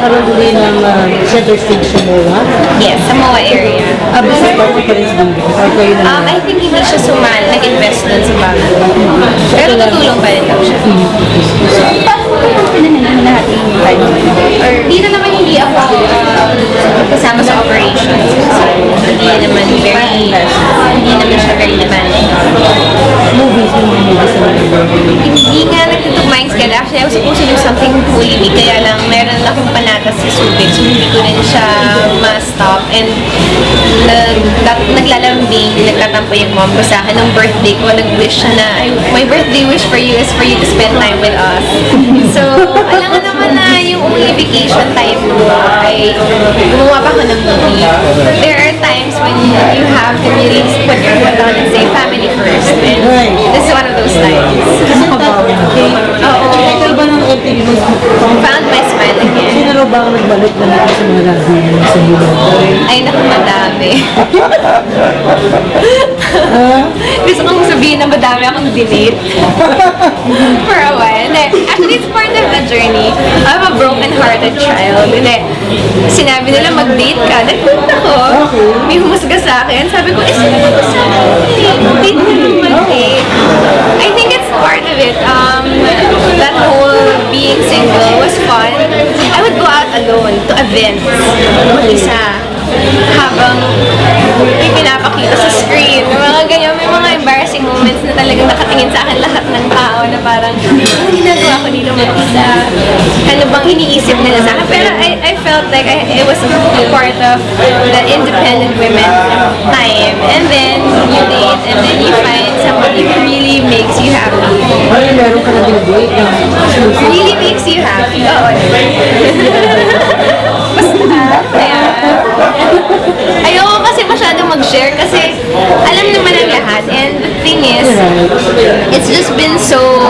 magkakaroon din ng center stage sa MOA. Yes, sa MOA area. Business partner pa rin sa Dungis. Or kayo na I think hindi siya nag-invest dun sa bago. Pero tutulong pa rin daw siya. Or hindi na naman hindi ako kasama sa operations. So, hindi naman siya very demanding. movies na Hindi nga nagtutugma yung schedule. Actually, I was supposed to do something Holy Week. Kaya lang, meron akong panatas sa Subic. So, hindi ko rin siya ma-stop. And naglalambing, nagtatampo yung mom ko sa akin. Nung birthday ko, nag-wish siya na, my birthday wish for you is for you to spend time with us. So, alam nga naman na yung only vacation time ko ay gumawa pa ako ng movie. There are times when you have to really put your foot down and say family first. And this is one of those times. Oo. Ikaw ba ng MTV mo? Found my smile again. Sino raw ba ang nagbalik na dito sa mga lagi sa bulan? Ay, naku, madami. Gusto kong sabihin na madami akong dinate for a while. Actually, it's part of the journey. I'm a broken-hearted child. Sinabi nila mag-date ka. Nagpunta ko. May humusga sa akin. Sabi ko, sinabi ko sa akin. Date ka rin mag-date. I think it's part of it. That whole being single was fun. I would go out alone to events. Mag-isa. Habang may pinapakita sa screen. Mga ganyan, may mga embarrassing moments na talagang nakatingin sa akin lahat ng tao na parang, ano ginagawa ko dito mag-isa? Ano bang iniisip nila sa akin? Pero I felt like it was part of the independent women time. And then you date, and then you find somebody who really makes you happy. Ay, meron ka na din date. Really makes you happy. Oo. Basta, kaya, ayoko kasi masyadong mag-share kasi alam naman ang lahat. And the thing is, it's just been so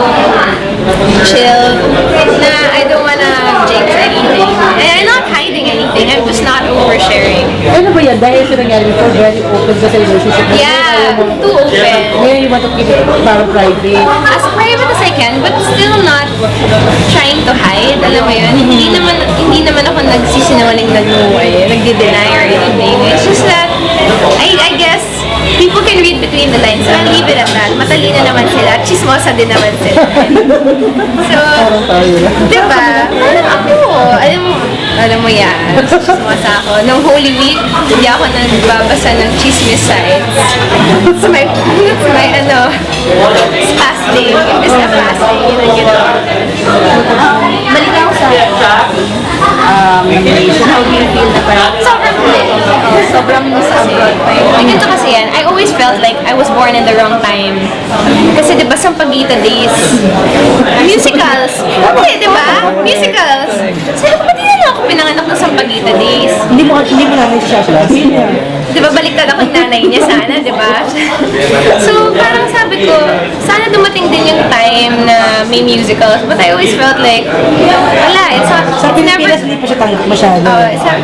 chill na I don't wanna jinx anything. And I'm not hiding anything. I'm just not oversharing. Ano ba yan? Dahil sa nangyari before, very open ka sa relationship. Yeah, too open. Ngayon, you want to keep it parang private. As private as I can, but still not trying to hide. Alam mo yun? Hindi naman ako nagsisinungaling nagdi-deny or anything. It's just that, I guess, people can read between the lines. So I'll leave it at that. Matalino naman sila. Chismosa din naman sila. So, diba? Parang ako. Alam mo yan. Chismosa ako. Nung Holy Week, hindi ako nagbabasa ng chismis sites. It's my fasting. Imbis na fasting, yun ang ginawa. Balik ako sa nomination. How do you feel na parang sobrang huli? Sobrang masasabot. Ganito kasi yan. I always felt like I was born in the wrong time. Kasi diba Sampaguita days, musicals. Hindi, diba? Musicals. Sabi ko, ba't hindi na ako pinanganak ng Sampaguita days? Hindi mo namin siya class. Diba baliktad ako yung nanay niya sana, diba? So parang sabi ko, sana dumating din yung time na may musicals. But I always felt like, wala, it's never... Hindi pa siya tanggap masyado.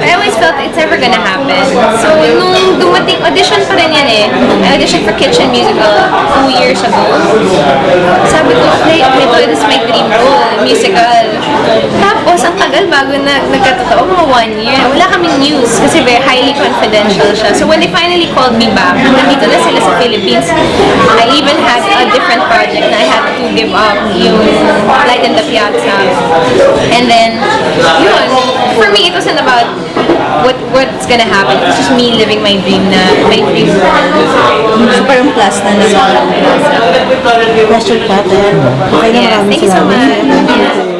I always felt it's never gonna happen. So nung dumating, audition pa rin yan eh. I auditioned for Kitchen Musical 2 years ago. Sabi ko, hey, this is my dream role, musical. Tapos, ang tagal bago nagkatotoo, mga 1 year. Wala kaming news kasi very highly confidential siya. So when they finally called me back, nandito na sila sa Philippines. I even had a different project na I had to give up, yung Light in the Piazza. And then, yun, for me, it wasn't about what's gonna happen. It's just me living my dream role. So parang plus na naman. Question pa, then. Okay na, Yes, maraming thank you so salamat. much.